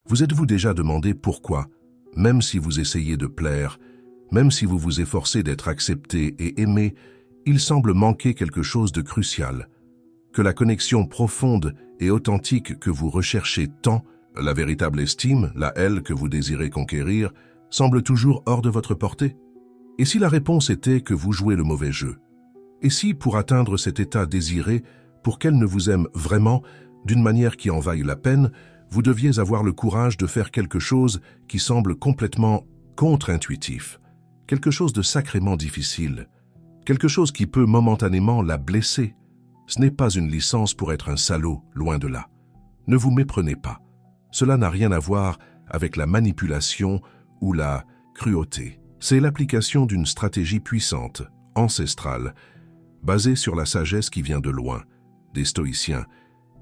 Vous êtes-vous déjà demandé pourquoi, même si vous essayez de plaire, même si vous vous efforcez d'être accepté et aimé, il semble manquer quelque chose de crucial, que la connexion profonde et authentique que vous recherchez tant, la véritable estime, la elle que vous désirez conquérir, semble toujours hors de votre portée? Et si la réponse était que vous jouez le mauvais jeu? Et si, pour atteindre cet état désiré, pour qu'elle ne vous aime vraiment, d'une manière qui en vaille la peine, vous deviez avoir le courage de faire quelque chose qui semble complètement contre-intuitif, quelque chose de sacrément difficile, quelque chose qui peut momentanément la blesser? Ce n'est pas une licence pour être un salaud, loin de là. Ne vous méprenez pas. Cela n'a rien à voir avec la manipulation ou la cruauté. C'est l'application d'une stratégie puissante, ancestrale, basée sur la sagesse qui vient de loin, des stoïciens,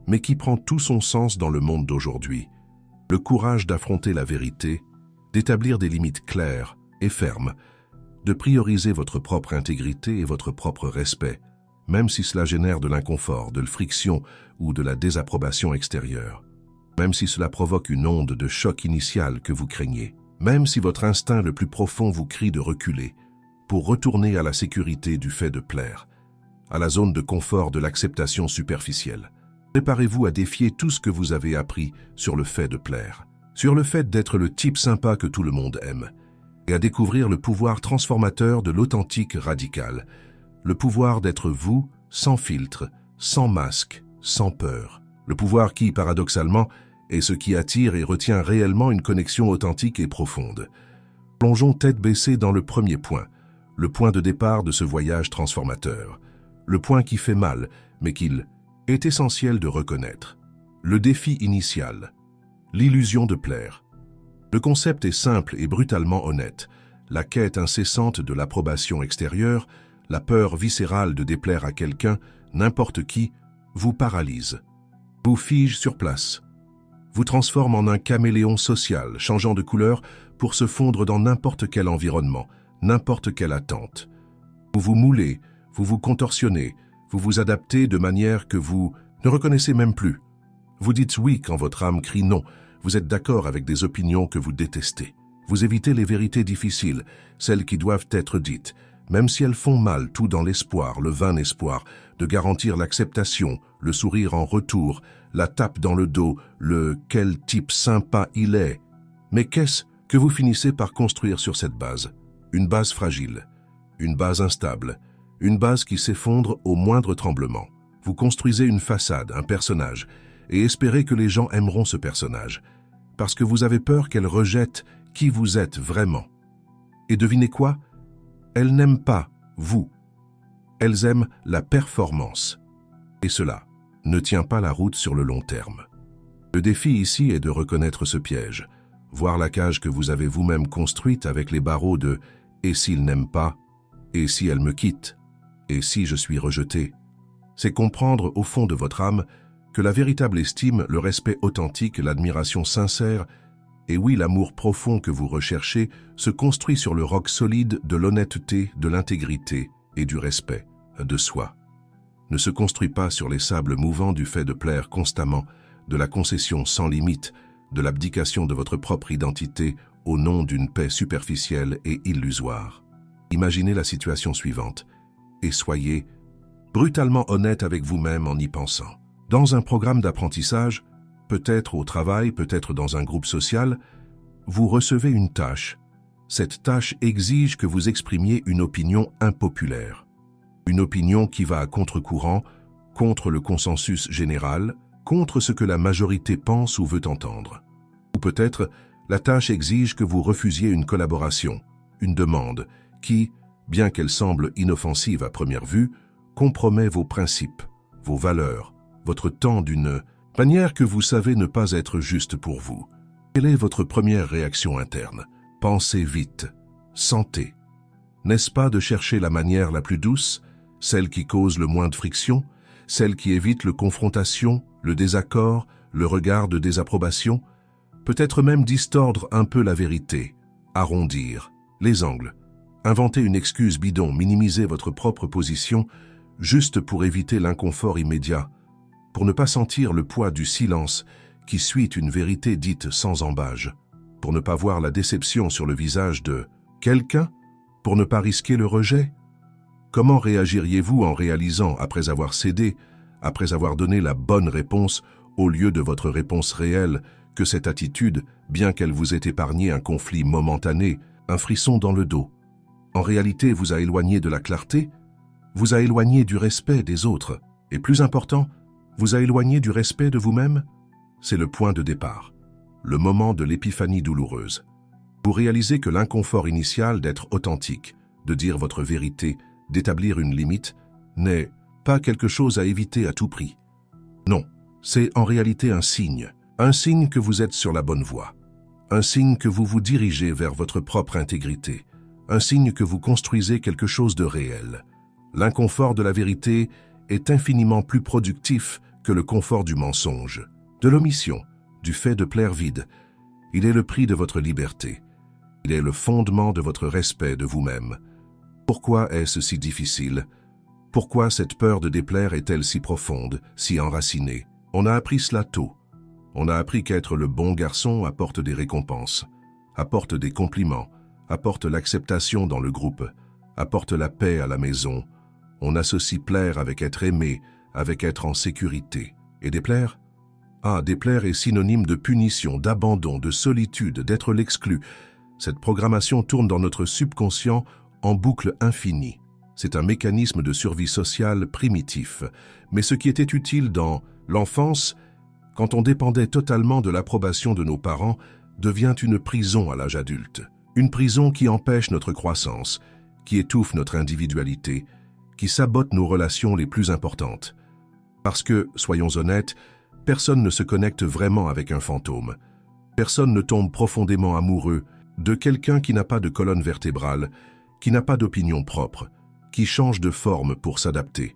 mais qui prend tout son sens dans le monde d'aujourd'hui. Le courage d'affronter la vérité, d'établir des limites claires et fermes, de prioriser votre propre intégrité et votre propre respect, même si cela génère de l'inconfort, de la friction ou de la désapprobation extérieure, même si cela provoque une onde de choc initial que vous craignez, même si votre instinct le plus profond vous crie de reculer, pour retourner à la sécurité du fait de plaire, à la zone de confort de l'acceptation superficielle. Préparez-vous à défier tout ce que vous avez appris sur le fait de plaire, sur le fait d'être le type sympa que tout le monde aime, et à découvrir le pouvoir transformateur de l'authentique radical, le pouvoir d'être vous, sans filtre, sans masque, sans peur. Le pouvoir qui, paradoxalement, est ce qui attire et retient réellement une connexion authentique et profonde. Plongeons tête baissée dans le premier point, le point de départ de ce voyage transformateur. Le point qui fait mal, mais qu'il est essentiel de reconnaître. Le défi initial, l'illusion de plaire. Le concept est simple et brutalement honnête. La quête incessante de l'approbation extérieure, la peur viscérale de déplaire à quelqu'un, n'importe qui, vous paralyse, vous fige sur place, vous transforme en un caméléon social, changeant de couleur pour se fondre dans n'importe quel environnement, n'importe quelle attente. Vous vous moulez, vous vous contorsionnez, vous vous adaptez de manière que vous ne reconnaissez même plus. Vous dites oui quand votre âme crie non, vous êtes d'accord avec des opinions que vous détestez. Vous évitez les vérités difficiles, celles qui doivent être dites, même si elles font mal, tout dans l'espoir, le vain espoir, de garantir l'acceptation, le sourire en retour, la tape dans le dos, le « quel type sympa il est ». Mais qu'est-ce que vous finissez par construire sur cette base? Une base fragile, une base instable, une base qui s'effondre au moindre tremblement. Vous construisez une façade, un personnage, et espérez que les gens aimeront ce personnage, parce que vous avez peur qu'elle rejette qui vous êtes vraiment. Et devinez quoi? Elles n'aiment pas vous. Elles aiment la performance. Et cela ne tient pas la route sur le long terme. Le défi ici est de reconnaître ce piège, voir la cage que vous avez vous-même construite avec les barreaux de « et s'il n'aime pas ?» et « si elle me quitte ?» et « si je suis rejeté ?» C'est comprendre au fond de votre âme que la véritable estime, le respect authentique, l'admiration sincère et oui, l'amour profond que vous recherchez se construit sur le roc solide de l'honnêteté, de l'intégrité et du respect de soi. Ne se construit pas sur les sables mouvants du fait de plaire constamment, de la concession sans limite, de l'abdication de votre propre identité au nom d'une paix superficielle et illusoire. Imaginez la situation suivante et soyez brutalement honnête avec vous-même en y pensant. Dans un programme d'apprentissage, peut-être au travail, peut-être dans un groupe social, vous recevez une tâche. Cette tâche exige que vous exprimiez une opinion impopulaire. Une opinion qui va à contre-courant, contre le consensus général, contre ce que la majorité pense ou veut entendre. Ou peut-être, la tâche exige que vous refusiez une collaboration, une demande, qui, bien qu'elle semble inoffensive à première vue, compromet vos principes, vos valeurs, votre temps d'une manière que vous savez ne pas être juste pour vous. Quelle est votre première réaction interne? Pensez vite. Sentez. N'est-ce pas de chercher la manière la plus douce, celle qui cause le moins de friction, celle qui évite le confrontation, le désaccord, le regard de désapprobation? Peut-être même distordre un peu la vérité, arrondir les angles, inventer une excuse bidon, minimiser votre propre position juste pour éviter l'inconfort immédiat, pour ne pas sentir le poids du silence qui suit une vérité dite sans embâge, pour ne pas voir la déception sur le visage de quelqu'un, pour ne pas risquer le rejet? Comment réagiriez-vous en réalisant, après avoir cédé, après avoir donné la bonne réponse au lieu de votre réponse réelle, que cette attitude, bien qu'elle vous ait épargné un conflit momentané, un frisson dans le dos, en réalité vous a éloigné de la clarté, vous a éloigné du respect des autres, et plus important, vous a éloigné du respect de vous-même? C'est le point de départ, le moment de l'épiphanie douloureuse. Vous réalisez que l'inconfort initial d'être authentique, de dire votre vérité, d'établir une limite, n'est pas quelque chose à éviter à tout prix. Non, c'est en réalité un signe que vous êtes sur la bonne voie, un signe que vous vous dirigez vers votre propre intégrité, un signe que vous construisez quelque chose de réel. L'inconfort de la vérité est infiniment plus productif que le confort du mensonge, de l'omission, du fait de plaire vide. Il est le prix de votre liberté. Il est le fondement de votre respect de vous-même. Pourquoi est-ce si difficile? Pourquoi cette peur de déplaire est-elle si profonde, si enracinée? On a appris cela tôt. On a appris qu'être le bon garçon apporte des récompenses, apporte des compliments, apporte l'acceptation dans le groupe, apporte la paix à la maison. On associe plaire avec être aimé, avec être en sécurité. Et déplaire? Ah, déplaire est synonyme de punition, d'abandon, de solitude, d'être l'exclu. Cette programmation tourne dans notre subconscient en boucle infinie. C'est un mécanisme de survie sociale primitif. Mais ce qui était utile dans l'enfance, quand on dépendait totalement de l'approbation de nos parents, devient une prison à l'âge adulte. Une prison qui empêche notre croissance, qui étouffe notre individualité, qui sabote nos relations les plus importantes. Parce que, soyons honnêtes, personne ne se connecte vraiment avec un fantôme. Personne ne tombe profondément amoureux de quelqu'un qui n'a pas de colonne vertébrale, qui n'a pas d'opinion propre, qui change de forme pour s'adapter.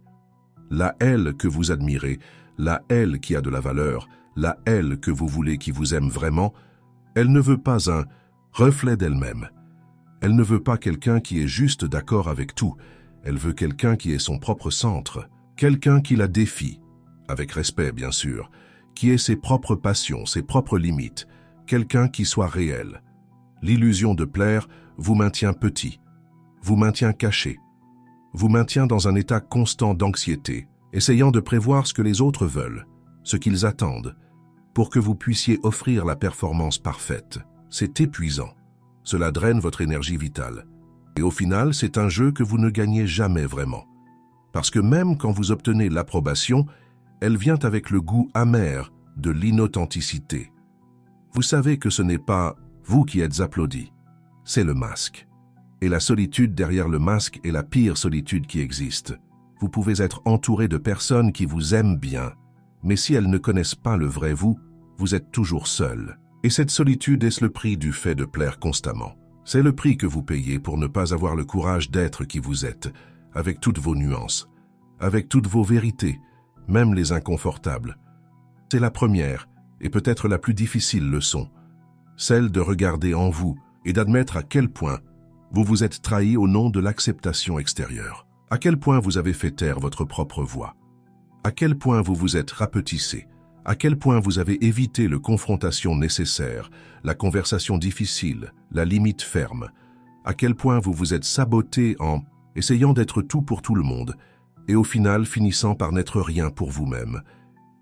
La elle que vous admirez, la elle qui a de la valeur, la elle que vous voulez qui vous aime vraiment, elle ne veut pas un reflet d'elle-même. Elle ne veut pas quelqu'un qui est juste d'accord avec tout. Elle veut quelqu'un qui est son propre centre, quelqu'un qui la défie, avec respect bien sûr, qui ait ses propres passions, ses propres limites, quelqu'un qui soit réel. L'illusion de plaire vous maintient petit, vous maintient caché, vous maintient dans un état constant d'anxiété, essayant de prévoir ce que les autres veulent, ce qu'ils attendent, pour que vous puissiez offrir la performance parfaite. C'est épuisant. Cela draine votre énergie vitale. Et au final, c'est un jeu que vous ne gagnez jamais vraiment. Parce que même quand vous obtenez l'approbation, elle vient avec le goût amer de l'inauthenticité. Vous savez que ce n'est pas vous qui êtes applaudi, c'est le masque. Et la solitude derrière le masque est la pire solitude qui existe. Vous pouvez être entouré de personnes qui vous aiment bien, mais si elles ne connaissent pas le vrai vous, vous êtes toujours seul. Et cette solitude est le prix du fait de plaire constamment. C'est le prix que vous payez pour ne pas avoir le courage d'être qui vous êtes, avec toutes vos nuances, avec toutes vos vérités, même les inconfortables. C'est la première, et peut-être la plus difficile leçon, celle de regarder en vous et d'admettre à quel point vous vous êtes trahi au nom de l'acceptation extérieure. À quel point vous avez fait taire votre propre voix. À quel point vous vous êtes rapetissé. À quel point vous avez évité la confrontation nécessaire, la conversation difficile, la limite ferme. À quel point vous vous êtes saboté en essayant d'être tout pour tout le monde et au final finissant par n'être rien pour vous-même.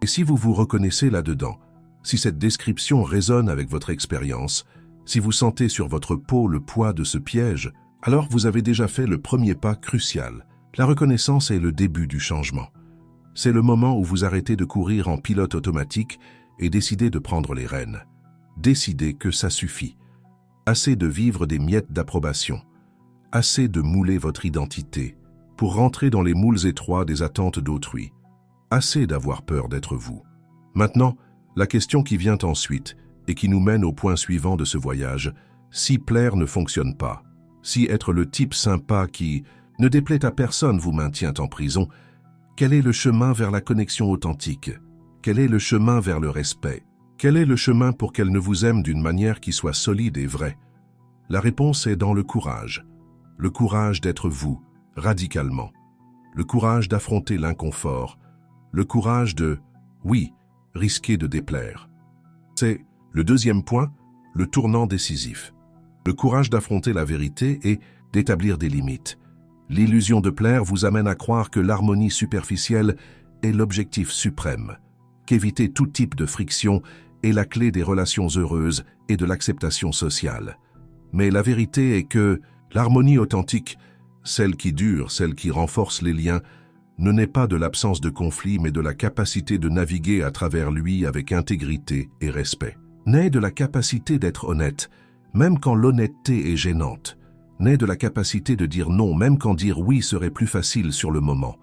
Et si vous vous reconnaissez là-dedans, si cette description résonne avec votre expérience, si vous sentez sur votre peau le poids de ce piège, alors vous avez déjà fait le premier pas crucial. La reconnaissance est le début du changement. C'est le moment où vous arrêtez de courir en pilote automatique et décidez de prendre les rênes. Décidez que ça suffit. Assez de vivre des miettes d'approbation. Assez de mouler votre identité pour rentrer dans les moules étroits des attentes d'autrui. Assez d'avoir peur d'être vous. Maintenant, la question qui vient ensuite et qui nous mène au point suivant de ce voyage, si plaire ne fonctionne pas, si être le type sympa qui ne déplaît à personne vous maintient en prison, quel est le chemin vers la connexion authentique? Quel est le chemin vers le respect? Quel est le chemin pour qu'elle ne vous aime d'une manière qui soit solide et vraie? La réponse est dans le courage d'être vous, radicalement, le courage d'affronter l'inconfort, le courage de, oui, risquer de déplaire, C'est le deuxième point, le tournant décisif. Le courage d'affronter la vérité et d'établir des limites. L'illusion de plaire vous amène à croire que l'harmonie superficielle est l'objectif suprême, qu'éviter tout type de friction est la clé des relations heureuses et de l'acceptation sociale. Mais la vérité est que l'harmonie authentique, celle qui dure, celle qui renforce les liens, ne naît pas de l'absence de conflit, mais de la capacité de naviguer à travers lui avec intégrité et respect. Naît de la capacité d'être honnête, même quand l'honnêteté est gênante. Naît de la capacité de dire non, même quand dire oui serait plus facile sur le moment.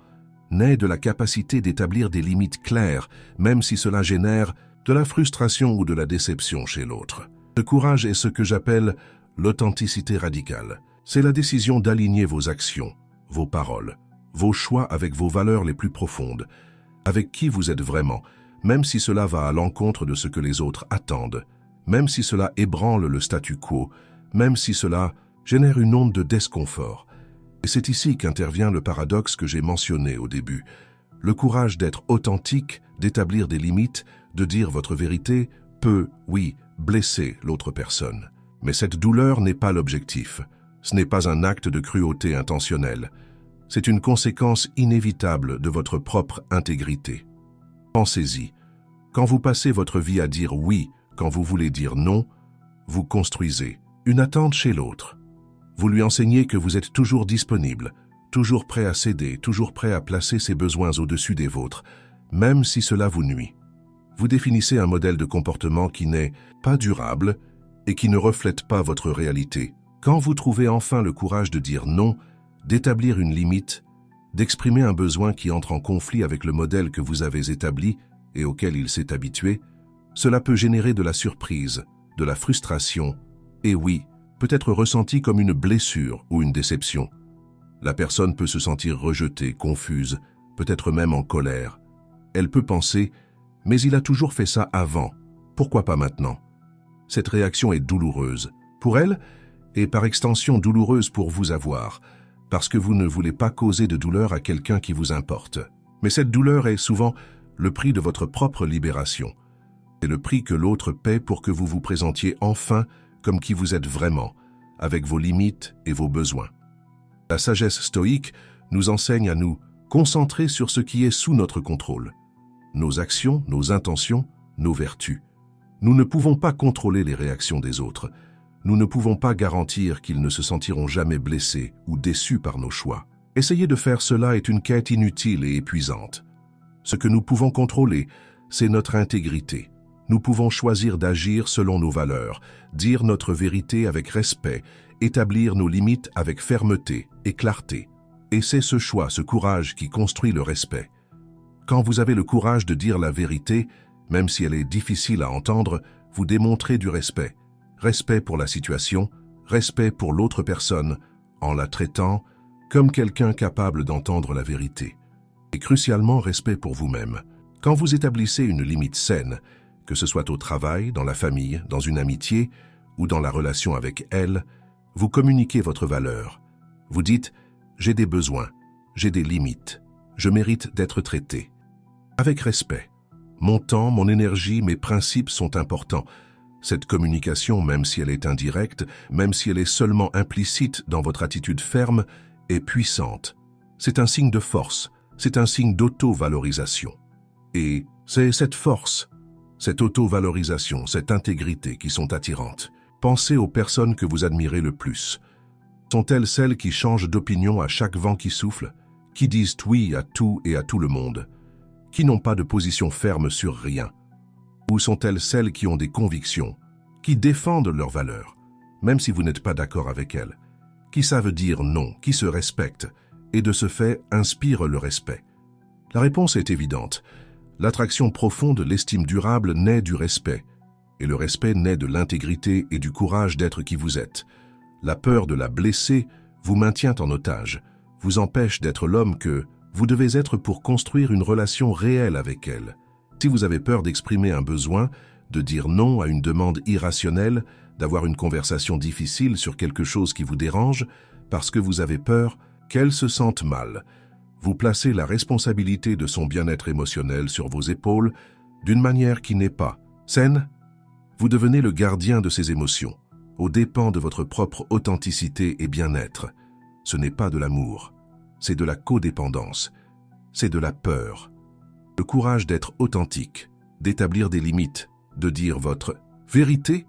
Naît de la capacité d'établir des limites claires, même si cela génère de la frustration ou de la déception chez l'autre. Ce courage est ce que j'appelle l'authenticité radicale. C'est la décision d'aligner vos actions, vos paroles, vos choix avec vos valeurs les plus profondes, avec qui vous êtes vraiment, même si cela va à l'encontre de ce que les autres attendent, même si cela ébranle le statu quo, même si cela génère une onde de disconfort. Et c'est ici qu'intervient le paradoxe que j'ai mentionné au début. Le courage d'être authentique, d'établir des limites, de dire votre vérité, peut, oui, blesser l'autre personne. Mais cette douleur n'est pas l'objectif. Ce n'est pas un acte de cruauté intentionnelle. C'est une conséquence inévitable de votre propre intégrité. Pensez-y. Quand vous passez votre vie à dire oui, quand vous voulez dire non, vous construisez une attente chez l'autre. Vous lui enseignez que vous êtes toujours disponible, toujours prêt à céder, toujours prêt à placer ses besoins au-dessus des vôtres, même si cela vous nuit. Vous définissez un modèle de comportement qui n'est pas durable et qui ne reflète pas votre réalité. Quand vous trouvez enfin le courage de dire non, d'établir une limite, d'exprimer un besoin qui entre en conflit avec le modèle que vous avez établi et auquel il s'est habitué, cela peut générer de la surprise, de la frustration, et oui, peut être ressenti comme une blessure ou une déception. La personne peut se sentir rejetée, confuse, peut-être même en colère. Elle peut penser « mais il a toujours fait ça avant, pourquoi pas maintenant ?» Cette réaction est douloureuse pour elle et par extension douloureuse pour vous avoir, parce que vous ne voulez pas causer de douleur à quelqu'un qui vous importe. Mais cette douleur est souvent le prix de votre propre libération. C'est le prix que l'autre paie pour que vous vous présentiez enfin comme qui vous êtes vraiment, avec vos limites et vos besoins. La sagesse stoïque nous enseigne à nous concentrer sur ce qui est sous notre contrôle. Nos actions, nos intentions, nos vertus. Nous ne pouvons pas contrôler les réactions des autres. Nous ne pouvons pas garantir qu'ils ne se sentiront jamais blessés ou déçus par nos choix. Essayer de faire cela est une quête inutile et épuisante. Ce que nous pouvons contrôler, c'est notre intégrité. Nous pouvons choisir d'agir selon nos valeurs, dire notre vérité avec respect, établir nos limites avec fermeté et clarté. Et c'est ce choix, ce courage qui construit le respect. Quand vous avez le courage de dire la vérité, même si elle est difficile à entendre, vous démontrez du respect. Respect pour la situation, respect pour l'autre personne, en la traitant comme quelqu'un capable d'entendre la vérité. Et crucialement, respect pour vous-même. Quand vous établissez une limite saine, que ce soit au travail, dans la famille, dans une amitié ou dans la relation avec elle, vous communiquez votre valeur. Vous dites « j'ai des besoins, j'ai des limites, je mérite d'être traité ». Avec respect. Mon temps, mon énergie, mes principes sont importants. Cette communication, même si elle est indirecte, même si elle est seulement implicite dans votre attitude ferme, est puissante. C'est un signe de force, c'est un signe d'auto-valorisation. Et c'est cette force, cette auto-valorisation, cette intégrité qui sont attirantes. Pensez aux personnes que vous admirez le plus. Sont-elles celles qui changent d'opinion à chaque vent qui souffle, qui disent oui à tout et à tout le monde, qui n'ont pas de position ferme sur rien? Ou sont-elles celles qui ont des convictions, qui défendent leurs valeurs, même si vous n'êtes pas d'accord avec elles, qui savent dire non, qui se respectent, et de ce fait inspirent le respect? La réponse est évidente. L'attraction profonde, l'estime durable naît du respect, et le respect naît de l'intégrité et du courage d'être qui vous êtes. La peur de la blesser vous maintient en otage, vous empêche d'être l'homme que vous devez être pour construire une relation réelle avec elle. Si vous avez peur d'exprimer un besoin, de dire non à une demande irrationnelle, d'avoir une conversation difficile sur quelque chose qui vous dérange, parce que vous avez peur qu'elle se sente mal, vous placez la responsabilité de son bien-être émotionnel sur vos épaules d'une manière qui n'est pas saine Vous devenez le gardien de ces émotions, aux dépens de votre propre authenticité et bien-être. Ce n'est pas de l'amour, c'est de la codépendance, c'est de la peur. Le courage d'être authentique, d'établir des limites, de dire votre vérité,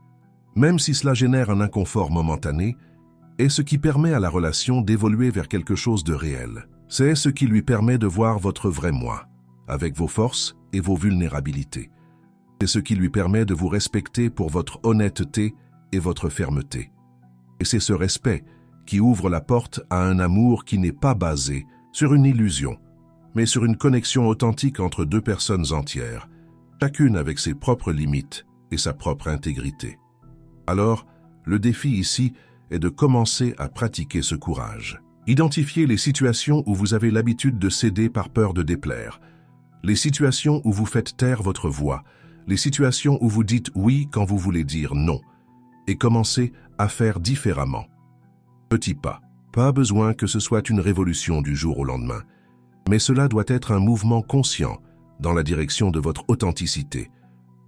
même si cela génère un inconfort momentané, est ce qui permet à la relation d'évoluer vers quelque chose de réel. C'est ce qui lui permet de voir votre vrai moi, avec vos forces et vos vulnérabilités. C'est ce qui lui permet de vous respecter pour votre honnêteté et votre fermeté. Et c'est ce respect qui ouvre la porte à un amour qui n'est pas basé sur une illusion, mais sur une connexion authentique entre deux personnes entières, chacune avec ses propres limites et sa propre intégrité. Alors, le défi ici est de commencer à pratiquer ce courage. Identifiez les situations où vous avez l'habitude de céder par peur de déplaire, les situations où vous faites taire votre voix, les situations où vous dites oui quand vous voulez dire non, et commencez à faire différemment. Petit pas, pas besoin que ce soit une révolution du jour au lendemain, mais cela doit être un mouvement conscient dans la direction de votre authenticité.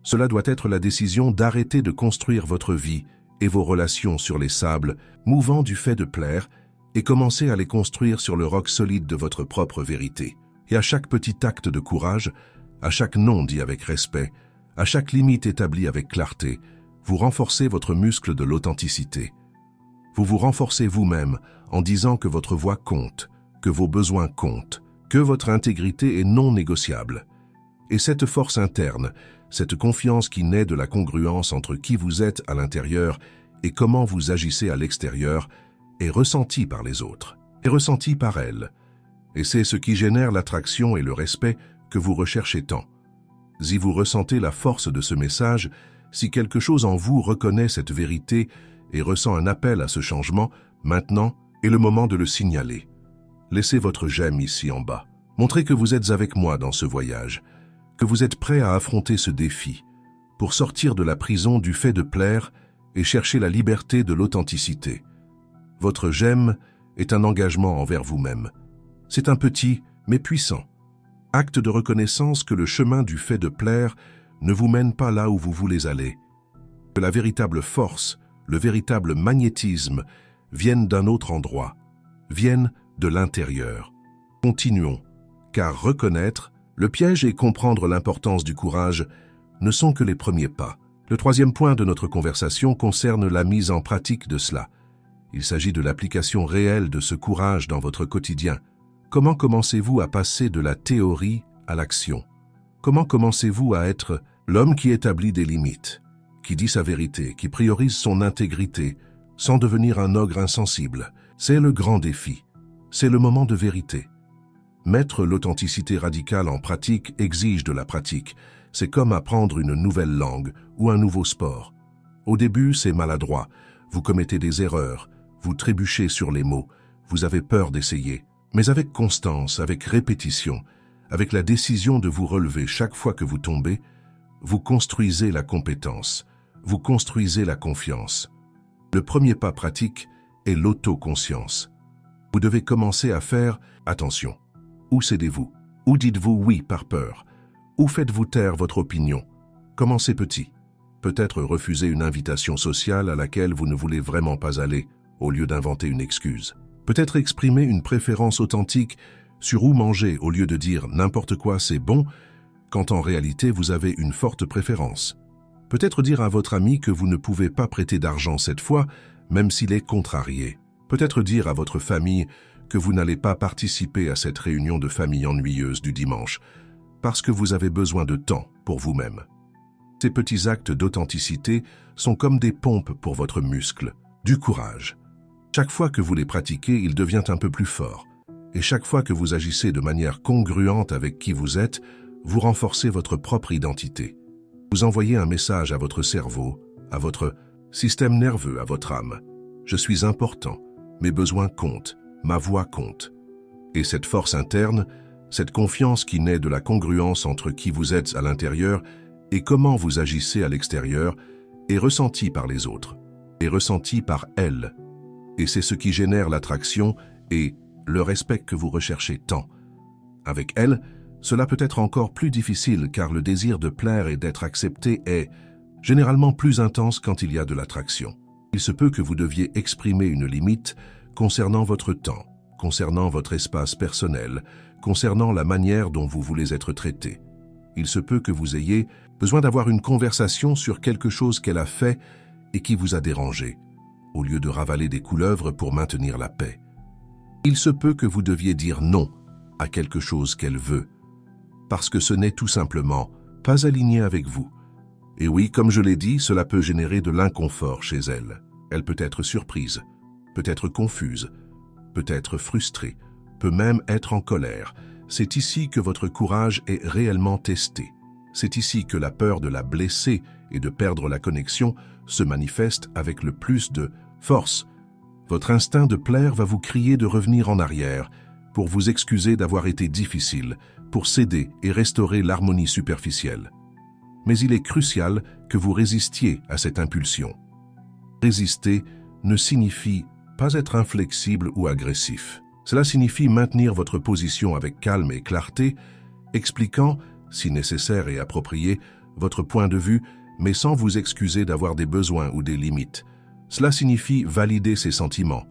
Cela doit être la décision d'arrêter de construire votre vie et vos relations sur les sables mouvants du fait de plaire et commencer à les construire sur le roc solide de votre propre vérité. Et à chaque petit acte de courage, à chaque non dit avec respect, à chaque limite établie avec clarté, vous renforcez votre muscle de l'authenticité. Vous vous renforcez vous-même en disant que votre voix compte, que vos besoins comptent, que votre intégrité est non négociable. Et cette force interne, cette confiance qui naît de la congruence entre qui vous êtes à l'intérieur et comment vous agissez à l'extérieur, est ressentie par les autres, est ressentie par elles. Et c'est ce qui génère l'attraction et le respect que vous recherchez tant. Si vous ressentez la force de ce message, si quelque chose en vous reconnaît cette vérité et ressent un appel à ce changement, maintenant est le moment de le signaler. Laissez votre j'aime ici en bas. Montrez que vous êtes avec moi dans ce voyage, que vous êtes prêt à affronter ce défi, pour sortir de la prison du fait de plaire et chercher la liberté de l'authenticité. Votre j'aime est un engagement envers vous-même. C'est un petit, mais puissant acte de reconnaissance que le chemin du fait de plaire ne vous mène pas là où vous voulez aller, que la véritable force, le véritable magnétisme viennent d'un autre endroit, viennent de l'intérieur. Continuons, car reconnaître, le piège et comprendre l'importance du courage ne sont que les premiers pas. Le troisième point de notre conversation concerne la mise en pratique de cela. Il s'agit de l'application réelle de ce courage dans votre quotidien. Comment commencez-vous à passer de la théorie à l'action? Comment commencez-vous à être l'homme qui établit des limites, qui dit sa vérité, qui priorise son intégrité, sans devenir un ogre insensible? C'est le grand défi. C'est le moment de vérité. Mettre l'authenticité radicale en pratique exige de la pratique. C'est comme apprendre une nouvelle langue ou un nouveau sport. Au début, c'est maladroit. Vous commettez des erreurs, vous trébuchez sur les mots, vous avez peur d'essayer. Mais avec constance, avec répétition, avec la décision de vous relever chaque fois que vous tombez, vous construisez la compétence, vous construisez la confiance. Le premier pas pratique est l'autoconscience. Vous devez commencer à faire attention. Où cédez-vous? Où dites-vous oui par peur? Où faites-vous taire votre opinion? Commencez petit. Peut-être refuser une invitation sociale à laquelle vous ne voulez vraiment pas aller, au lieu d'inventer une excuse. Peut-être exprimer une préférence authentique sur où manger au lieu de dire n'importe quoi c'est bon, quand en réalité vous avez une forte préférence. Peut-être dire à votre ami que vous ne pouvez pas prêter d'argent cette fois, même s'il est contrarié. Peut-être dire à votre famille que vous n'allez pas participer à cette réunion de famille ennuyeuse du dimanche, parce que vous avez besoin de temps pour vous-même. Ces petits actes d'authenticité sont comme des pompes pour votre muscle, du courage. Chaque fois que vous les pratiquez, il devient un peu plus fort. Et chaque fois que vous agissez de manière congruente avec qui vous êtes, vous renforcez votre propre identité. Vous envoyez un message à votre cerveau, à votre système nerveux, à votre âme. Je suis important, mes besoins comptent, ma voix compte. Et cette force interne, cette confiance qui naît de la congruence entre qui vous êtes à l'intérieur et comment vous agissez à l'extérieur, est ressentie par les autres, est ressentie par elles. Et c'est ce qui génère l'attraction et le respect que vous recherchez tant. Avec elle, cela peut être encore plus difficile car le désir de plaire et d'être accepté est, généralement plus intense quand il y a de l'attraction. Il se peut que vous deviez exprimer une limite concernant votre temps, concernant votre espace personnel, concernant la manière dont vous voulez être traité. Il se peut que vous ayez besoin d'avoir une conversation sur quelque chose qu'elle a fait et qui vous a dérangé, au lieu de ravaler des couleuvres pour maintenir la paix. Il se peut que vous deviez dire non à quelque chose qu'elle veut, parce que ce n'est tout simplement pas aligné avec vous. Et oui, comme je l'ai dit, cela peut générer de l'inconfort chez elle. Elle peut être surprise, peut être confuse, peut être frustrée, peut même être en colère. C'est ici que votre courage est réellement testé. C'est ici que la peur de la blesser et de perdre la connexion se manifeste avec le plus de force. Votre instinct de plaire va vous crier de revenir en arrière, pour vous excuser d'avoir été difficile, pour céder et restaurer l'harmonie superficielle. Mais il est crucial que vous résistiez à cette impulsion. Résister ne signifie pas être inflexible ou agressif. Cela signifie maintenir votre position avec calme et clarté, expliquant, si nécessaire et approprié, votre point de vue, mais sans vous excuser d'avoir des besoins ou des limites. Cela signifie valider ses sentiments.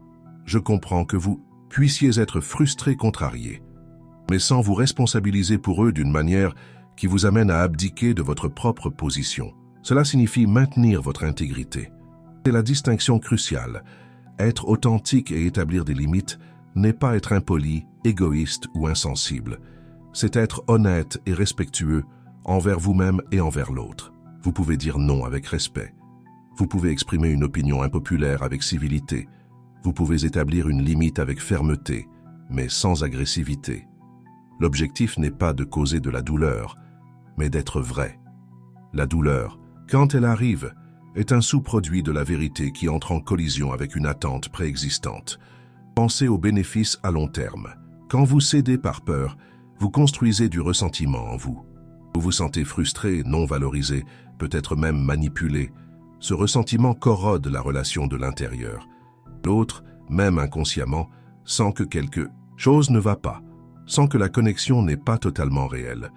Je comprends que vous puissiez être frustré, contrarié, mais sans vous responsabiliser pour eux d'une manière qui vous amène à abdiquer de votre propre position. Cela signifie maintenir votre intégrité. C'est la distinction cruciale. Être authentique et établir des limites n'est pas être impoli, égoïste ou insensible. C'est être honnête et respectueux envers vous-même et envers l'autre. Vous pouvez dire non avec respect. Vous pouvez exprimer une opinion impopulaire avec civilité. Vous pouvez établir une limite avec fermeté, mais sans agressivité. L'objectif n'est pas de causer de la douleur, mais d'être vrai. La douleur, quand elle arrive, est un sous-produit de la vérité qui entre en collision avec une attente préexistante. Pensez aux bénéfices à long terme. Quand vous cédez par peur, vous construisez du ressentiment en vous. Vous vous sentez frustré, non valorisé, peut-être même manipulé. Ce ressentiment corrode la relation de l'intérieur. L'autre, même inconsciemment, sent que quelque chose ne va pas, sent que la connexion n'est pas totalement réelle.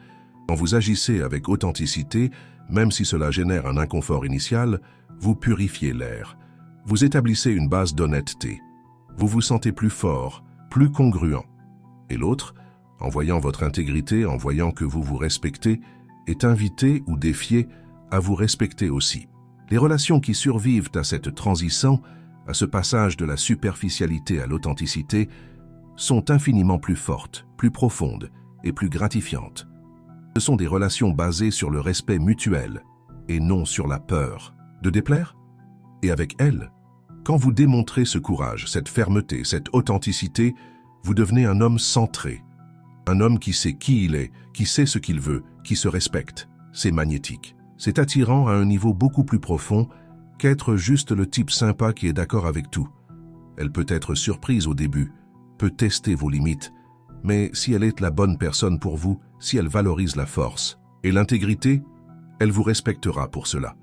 Quand vous agissez avec authenticité, même si cela génère un inconfort initial, vous purifiez l'air. Vous établissez une base d'honnêteté. Vous vous sentez plus fort, plus congruent. Et l'autre, en voyant votre intégrité, en voyant que vous vous respectez, est invité ou défié à vous respecter aussi. Les relations qui survivent à cette transition, à ce passage de la superficialité à l'authenticité, sont infiniment plus fortes, plus profondes et plus gratifiantes. Ce sont des relations basées sur le respect mutuel et non sur la peur de déplaire. Et avec elle, quand vous démontrez ce courage, cette fermeté, cette authenticité, vous devenez un homme centré, un homme qui sait qui il est, qui sait ce qu'il veut, qui se respecte. C'est magnétique. C'est attirant à un niveau beaucoup plus profond qu'être juste le type sympa qui est d'accord avec tout. Elle peut être surprise au début, peut tester vos limites, mais si elle est la bonne personne pour vous, si elle valorise la force et l'intégrité, elle vous respectera pour cela.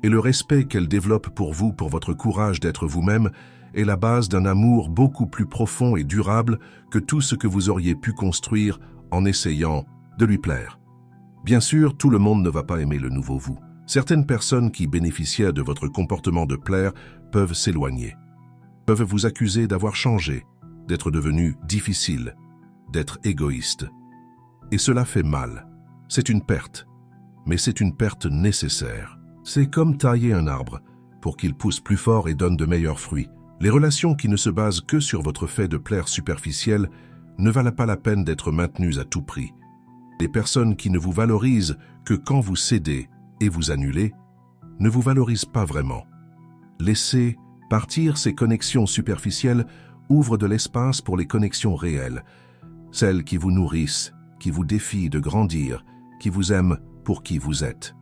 Et le respect qu'elle développe pour vous, pour votre courage d'être vous-même, est la base d'un amour beaucoup plus profond et durable que tout ce que vous auriez pu construire en essayant de lui plaire. Bien sûr, tout le monde ne va pas aimer le nouveau vous. Certaines personnes qui bénéficiaient de votre comportement de plaire peuvent s'éloigner, peuvent vous accuser d'avoir changé, d'être devenu difficile, d'être égoïste. Et cela fait mal. C'est une perte, mais c'est une perte nécessaire. C'est comme tailler un arbre pour qu'il pousse plus fort et donne de meilleurs fruits. Les relations qui ne se basent que sur votre fait de plaire superficiel ne valent pas la peine d'être maintenues à tout prix. Les personnes qui ne vous valorisent que quand vous cédez et vous annulez ne vous valorisent pas vraiment. Laisser partir ces connexions superficielles ouvre de l'espace pour les connexions réelles, celles qui vous nourrissent, qui vous défient de grandir, qui vous aiment pour qui vous êtes.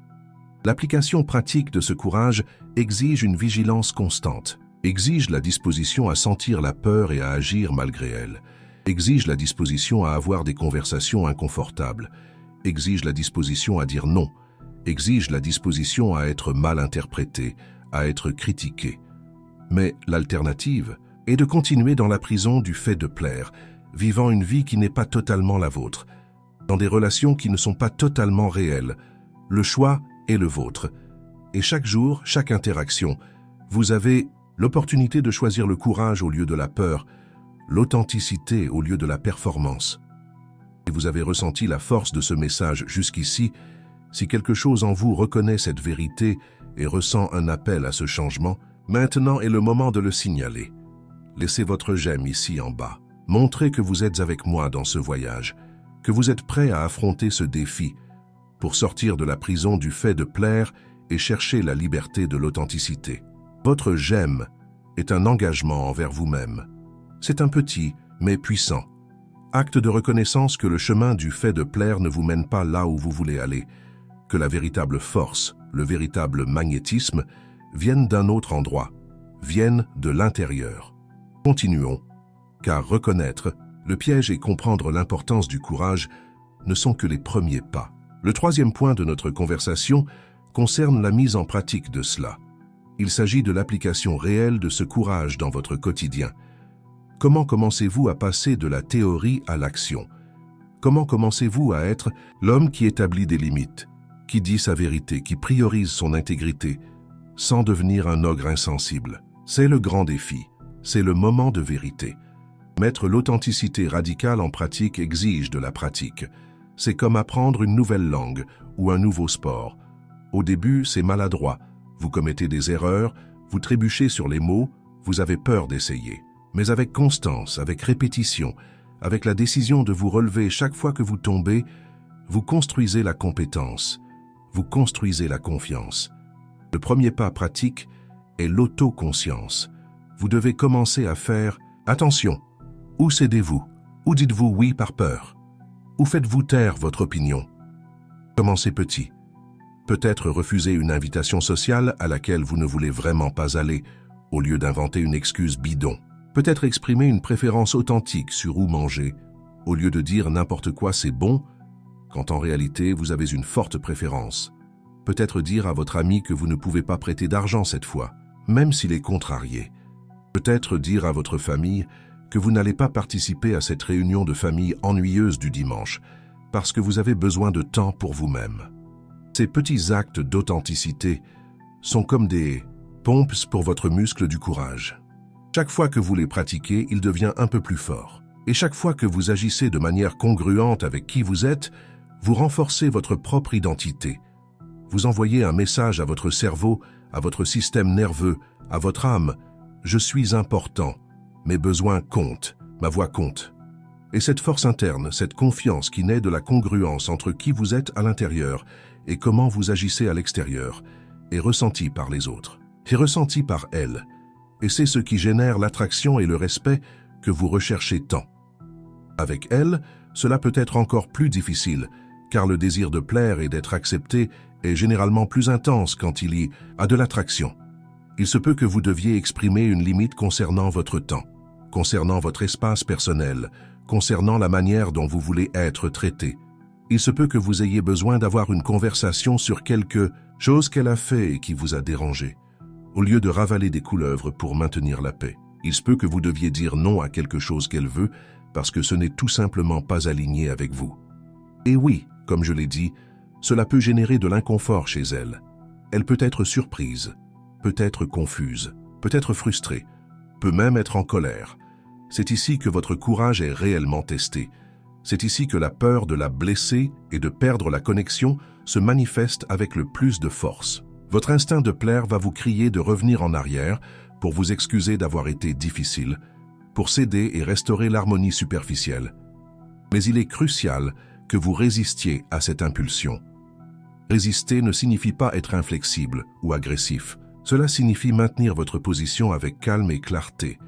L'application pratique de ce courage exige une vigilance constante, exige la disposition à sentir la peur et à agir malgré elle, exige la disposition à avoir des conversations inconfortables, exige la disposition à dire non, exige la disposition à être mal interprété, à être critiqué. Mais l'alternative est de continuer dans la prison du fait de plaire, vivant une vie qui n'est pas totalement la vôtre, dans des relations qui ne sont pas totalement réelles. Le choix est le vôtre. Et chaque jour, chaque interaction, vous avez l'opportunité de choisir le courage au lieu de la peur, l'authenticité au lieu de la performance. Si vous avez ressenti la force de ce message jusqu'ici, si quelque chose en vous reconnaît cette vérité et ressent un appel à ce changement, maintenant est le moment de le signaler. Laissez votre j'aime ici en bas. Montrez que vous êtes avec moi dans ce voyage, que vous êtes prêt à affronter ce défi pour sortir de la prison du fait de plaire et chercher la liberté de l'authenticité. Votre j'aime est un engagement envers vous-même. C'est un petit, mais puissant acte de reconnaissance que le chemin du fait de plaire ne vous mène pas là où vous voulez aller, que la véritable force, le véritable magnétisme viennent d'un autre endroit, viennent de l'intérieur. Continuons, car reconnaître le piège et comprendre l'importance du courage ne sont que les premiers pas. Le troisième point de notre conversation concerne la mise en pratique de cela. Il s'agit de l'application réelle de ce courage dans votre quotidien. Comment commencez-vous à passer de la théorie à l'action? Comment commencez-vous à être l'homme qui établit des limites, qui dit sa vérité, qui priorise son intégrité, sans devenir un ogre insensible? C'est le grand défi, c'est le moment de vérité. Mettre l'authenticité radicale en pratique exige de la pratique. C'est comme apprendre une nouvelle langue ou un nouveau sport. Au début, c'est maladroit. Vous commettez des erreurs, vous trébuchez sur les mots, vous avez peur d'essayer. Mais avec constance, avec répétition, avec la décision de vous relever chaque fois que vous tombez, vous construisez la compétence, vous construisez la confiance. Le premier pas pratique est l'autoconscience. Vous devez commencer à faire « Attention !» Où cédez-vous? Où dites-vous oui par peur? Où faites-vous taire votre opinion? Commencez petit. Peut-être refuser une invitation sociale à laquelle vous ne voulez vraiment pas aller, au lieu d'inventer une excuse bidon. Peut-être exprimer une préférence authentique sur où manger, au lieu de dire n'importe quoi c'est bon, quand en réalité vous avez une forte préférence. Peut-être dire à votre ami que vous ne pouvez pas prêter d'argent cette fois, même s'il est contrarié. Peut-être dire à votre famille que vous n'allez pas participer à cette réunion de famille ennuyeuse du dimanche, parce que vous avez besoin de temps pour vous-même. Ces petits actes d'authenticité sont comme des pompes pour votre muscle du courage. Chaque fois que vous les pratiquez, il devient un peu plus fort. Et chaque fois que vous agissez de manière congruente avec qui vous êtes, vous renforcez votre propre identité. Vous envoyez un message à votre cerveau, à votre système nerveux, à votre âme. Je suis important. Mes besoins comptent. Ma voix compte. Et cette force interne, cette confiance qui naît de la congruence entre qui vous êtes à l'intérieur et comment vous agissez à l'extérieur, est ressentie par les autres, est ressentie par elles. Et c'est ce qui génère l'attraction et le respect que vous recherchez tant. Avec elles, cela peut être encore plus difficile, car le désir de plaire et d'être accepté est généralement plus intense quand il y a de l'attraction. Il se peut que vous deviez exprimer une limite concernant votre temps, concernant votre espace personnel, concernant la manière dont vous voulez être traité. Il se peut que vous ayez besoin d'avoir une conversation sur quelque chose qu'elle a fait et qui vous a dérangé, au lieu de ravaler des couleuvres pour maintenir la paix. Il se peut que vous deviez dire non à quelque chose qu'elle veut parce que ce n'est tout simplement pas aligné avec vous. Et oui, comme je l'ai dit, cela peut générer de l'inconfort chez elle. Elle peut être surprise, peut être confuse, peut être frustrée, peut même être en colère. C'est ici que votre courage est réellement testé. C'est ici que la peur de la blesser et de perdre la connexion se manifeste avec le plus de force. Votre instinct de plaire va vous crier de revenir en arrière pour vous excuser d'avoir été difficile, pour céder et restaurer l'harmonie superficielle. Mais il est crucial que vous résistiez à cette impulsion. Résister ne signifie pas être inflexible ou agressif. Cela signifie maintenir votre position avec calme et clarté,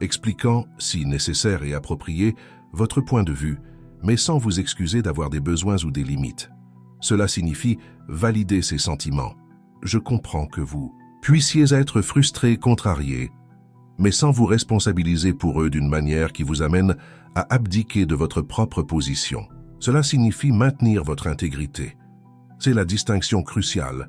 expliquant, si nécessaire et approprié, votre point de vue, mais sans vous excuser d'avoir des besoins ou des limites. Cela signifie valider ses sentiments. Je comprends que vous puissiez être frustré, contrarié, mais sans vous responsabiliser pour eux d'une manière qui vous amène à abdiquer de votre propre position. Cela signifie maintenir votre intégrité. C'est la distinction cruciale.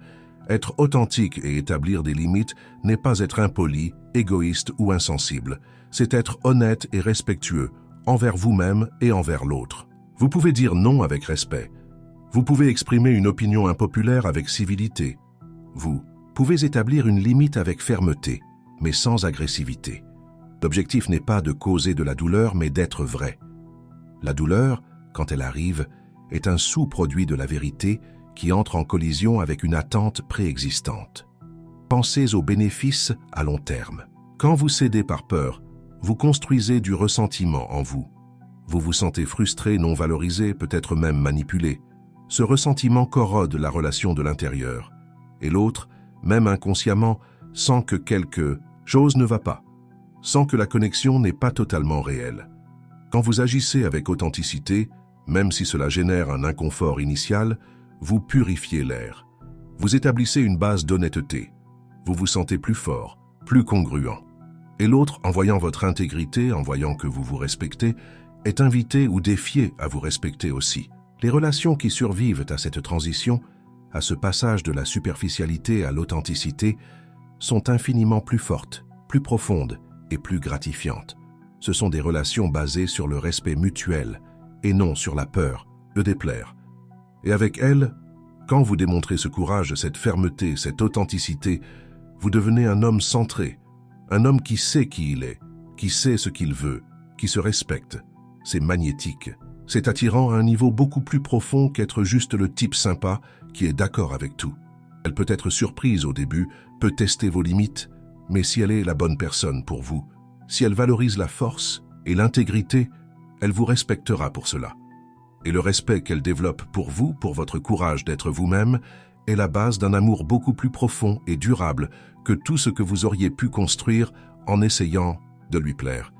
Être authentique et établir des limites n'est pas être impoli, égoïste ou insensible. C'est être honnête et respectueux envers vous-même et envers l'autre. Vous pouvez dire non avec respect. Vous pouvez exprimer une opinion impopulaire avec civilité. Vous pouvez établir une limite avec fermeté, mais sans agressivité. L'objectif n'est pas de causer de la douleur, mais d'être vrai. La douleur, quand elle arrive, est un sous-produit de la vérité qui entre en collision avec une attente préexistante. Pensez aux bénéfices à long terme. Quand vous cédez par peur, vous construisez du ressentiment en vous. Vous vous sentez frustré, non valorisé, peut-être même manipulé. Ce ressentiment corrode la relation de l'intérieur. Et l'autre, même inconsciemment, sent que quelque chose ne va pas, sent que la connexion n'est pas totalement réelle. Quand vous agissez avec authenticité, même si cela génère un inconfort initial, vous purifiez l'air. Vous établissez une base d'honnêteté. Vous vous sentez plus fort, plus congruent. Et l'autre, en voyant votre intégrité, en voyant que vous vous respectez, est invité ou défié à vous respecter aussi. Les relations qui survivent à cette transition, à ce passage de la superficialité à l'authenticité, sont infiniment plus fortes, plus profondes et plus gratifiantes. Ce sont des relations basées sur le respect mutuel et non sur la peur de déplaire. Et avec elles, quand vous démontrez ce courage, cette fermeté, cette authenticité, vous devenez un homme centré, un homme qui sait qui il est, qui sait ce qu'il veut, qui se respecte. C'est magnétique. C'est attirant à un niveau beaucoup plus profond qu'être juste le type sympa qui est d'accord avec tout. Elle peut être surprise au début, peut tester vos limites, mais si elle est la bonne personne pour vous, si elle valorise la force et l'intégrité, elle vous respectera pour cela. Et le respect qu'elle développe pour vous, pour votre courage d'être vous-même, est la base d'un amour beaucoup plus profond et durable que tout ce que vous auriez pu construire en essayant de lui plaire.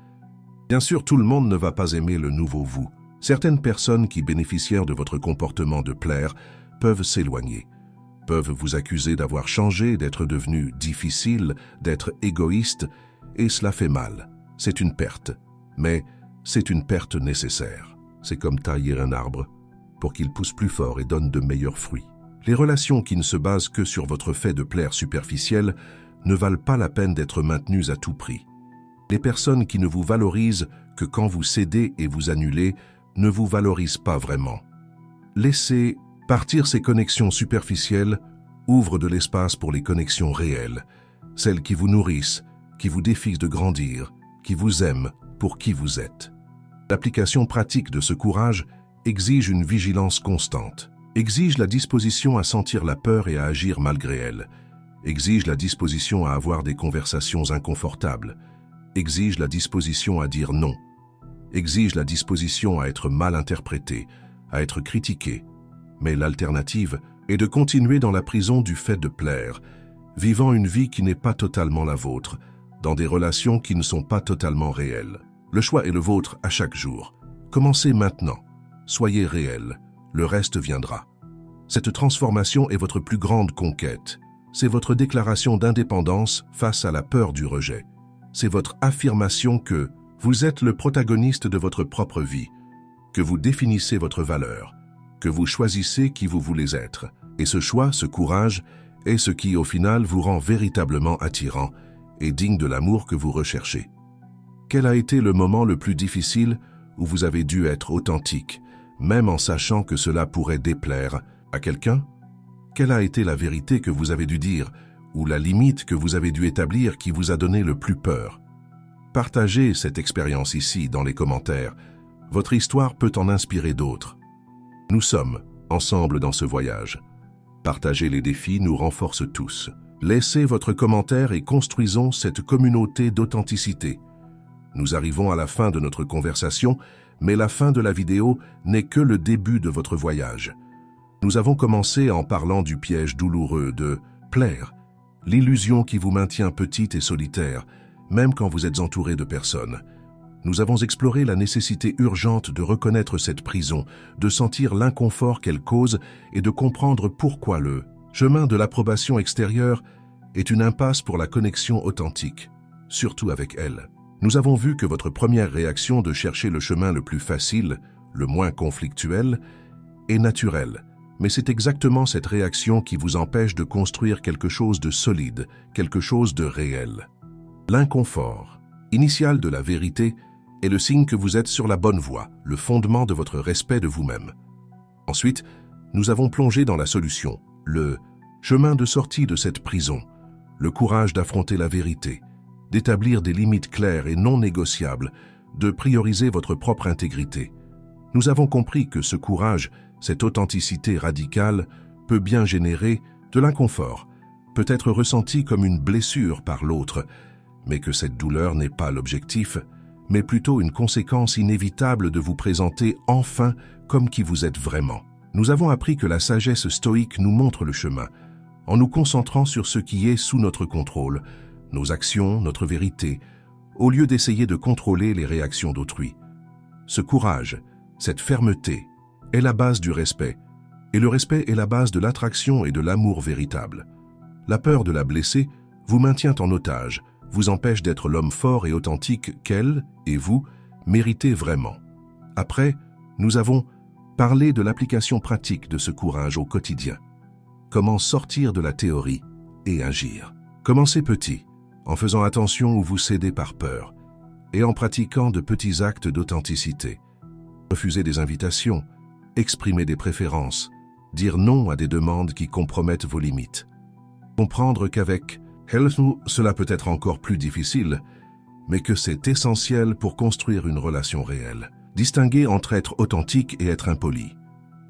Bien sûr, tout le monde ne va pas aimer le nouveau vous. Certaines personnes qui bénéficièrent de votre comportement de plaire peuvent s'éloigner, peuvent vous accuser d'avoir changé, d'être devenu difficile, d'être égoïste, et cela fait mal. C'est une perte, mais c'est une perte nécessaire. C'est comme tailler un arbre pour qu'il pousse plus fort et donne de meilleurs fruits. Les relations qui ne se basent que sur votre fait de plaire superficiel ne valent pas la peine d'être maintenues à tout prix. Les personnes qui ne vous valorisent que quand vous cédez et vous annulez ne vous valorisent pas vraiment. Laissez partir ces connexions superficielles, ouvre de l'espace pour les connexions réelles, celles qui vous nourrissent, qui vous défient de grandir, qui vous aiment pour qui vous êtes. L'application pratique de ce courage exige une vigilance constante, exige la disposition à sentir la peur et à agir malgré elle, exige la disposition à avoir des conversations inconfortables, exige la disposition à dire non, exige la disposition à être mal interprété, à être critiqué. Mais l'alternative est de continuer dans la prison du fait de plaire, vivant une vie qui n'est pas totalement la vôtre, dans des relations qui ne sont pas totalement réelles. Le choix est le vôtre à chaque jour. Commencez maintenant. Soyez réel. Le reste viendra. Cette transformation est votre plus grande conquête. C'est votre déclaration d'indépendance face à la peur du rejet. C'est votre affirmation que vous êtes le protagoniste de votre propre vie, que vous définissez votre valeur, que vous choisissez qui vous voulez être. Et ce choix, ce courage, est ce qui, au final, vous rend véritablement attirant et digne de l'amour que vous recherchez. Quel a été le moment le plus difficile où vous avez dû être authentique, même en sachant que cela pourrait déplaire à quelqu'un? Quelle a été la vérité que vous avez dû dire ou la limite que vous avez dû établir qui vous a donné le plus peur? Partagez cette expérience ici dans les commentaires. Votre histoire peut en inspirer d'autres. Nous sommes ensemble dans ce voyage. Partager les défis nous renforce tous. Laissez votre commentaire et construisons cette communauté d'authenticité. Nous arrivons à la fin de notre conversation, mais la fin de la vidéo n'est que le début de votre voyage. Nous avons commencé en parlant du piège douloureux de plaire, l'illusion qui vous maintient petite et solitaire, même quand vous êtes entouré de personnes. Nous avons exploré la nécessité urgente de reconnaître cette prison, de sentir l'inconfort qu'elle cause et de comprendre pourquoi le chemin de l'approbation extérieure est une impasse pour la connexion authentique, surtout avec elle. Nous avons vu que votre première réaction de chercher le chemin le plus facile, le moins conflictuel, est naturelle, mais c'est exactement cette réaction qui vous empêche de construire quelque chose de solide, quelque chose de réel. L'inconfort, initial de la vérité, est le signe que vous êtes sur la bonne voie, le fondement de votre respect de vous-même. Ensuite, nous avons plongé dans la solution, le Chemin de sortie de cette prison, le courage d'affronter la vérité, d'établir des limites claires et non négociables, de prioriser votre propre intégrité. Nous avons compris que ce courage, cette authenticité radicale, peut bien générer de l'inconfort, peut être ressenti comme une blessure par l'autre, mais que cette douleur n'est pas l'objectif, mais plutôt une conséquence inévitable de vous présenter enfin comme qui vous êtes vraiment. Nous avons appris que la sagesse stoïque nous montre le chemin, en nous concentrant sur ce qui est sous notre contrôle, nos actions, notre vérité, au lieu d'essayer de contrôler les réactions d'autrui. Ce courage, cette fermeté, est la base du respect, et le respect est la base de l'attraction et de l'amour véritable. La peur de la blesser vous maintient en otage, vous empêche d'être l'homme fort et authentique qu'elle et vous méritez vraiment. Après, nous avons parlé de l'application pratique de ce courage au quotidien. Comment sortir de la théorie et agir. Commencez petit, en faisant attention où vous cédez par peur, et en pratiquant de petits actes d'authenticité. Refuser des invitations, exprimer des préférences, dire non à des demandes qui compromettent vos limites. Comprendre qu'avec Helsu, cela peut être encore plus difficile, mais que c'est essentiel pour construire une relation réelle. Distinguer entre être authentique et être impoli.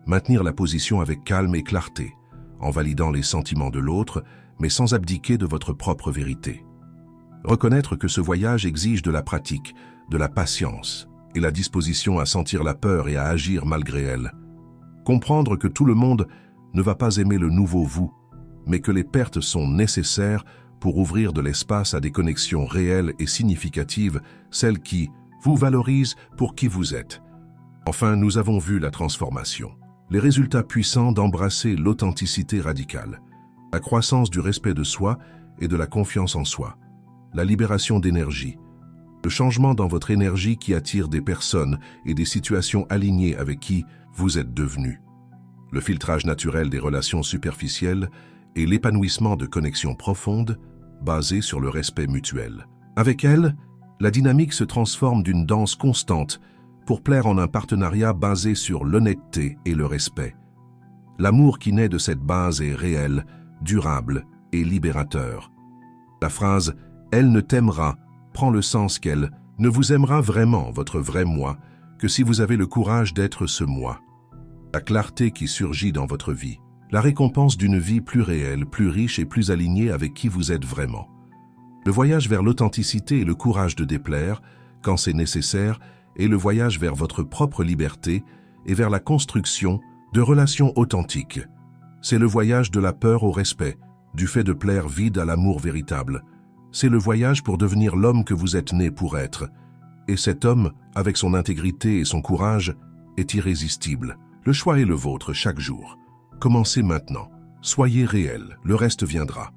Maintenir la position avec calme et clarté, en validant les sentiments de l'autre, mais sans abdiquer de votre propre vérité. Reconnaître que ce voyage exige de la pratique, de la patience et la disposition à sentir la peur et à agir malgré elle. Comprendre que tout le monde ne va pas aimer le nouveau vous, mais que les pertes sont nécessaires pour ouvrir de l'espace à des connexions réelles et significatives, celles qui vous valorisent pour qui vous êtes. Enfin, nous avons vu la transformation, les résultats puissants d'embrasser l'authenticité radicale, la croissance du respect de soi et de la confiance en soi, la libération d'énergie, le changement dans votre énergie qui attire des personnes et des situations alignées avec qui vous êtes devenu, le filtrage naturel des relations superficielles et l'épanouissement de connexions profondes basées sur le respect mutuel. Avec elle, la dynamique se transforme d'une danse constante pour plaire en un partenariat basé sur l'honnêteté et le respect. L'amour qui naît de cette base est réel, durable et libérateur. La phrase « Elle ne t'aimera » prend le sens qu'elle ne vous aimera vraiment, votre vrai moi, que si vous avez le courage d'être ce moi. La clarté qui surgit dans votre vie, la récompense d'une vie plus réelle, plus riche et plus alignée avec qui vous êtes vraiment. Le voyage vers l'authenticité et le courage de déplaire, quand c'est nécessaire, et le voyage vers votre propre liberté et vers la construction de relations authentiques. C'est le voyage de la peur au respect, du fait de plaire vide à l'amour véritable. C'est le voyage pour devenir l'homme que vous êtes né pour être. Et cet homme, avec son intégrité et son courage, est irrésistible. Le choix est le vôtre chaque jour. Commencez maintenant. Soyez réel, le reste viendra.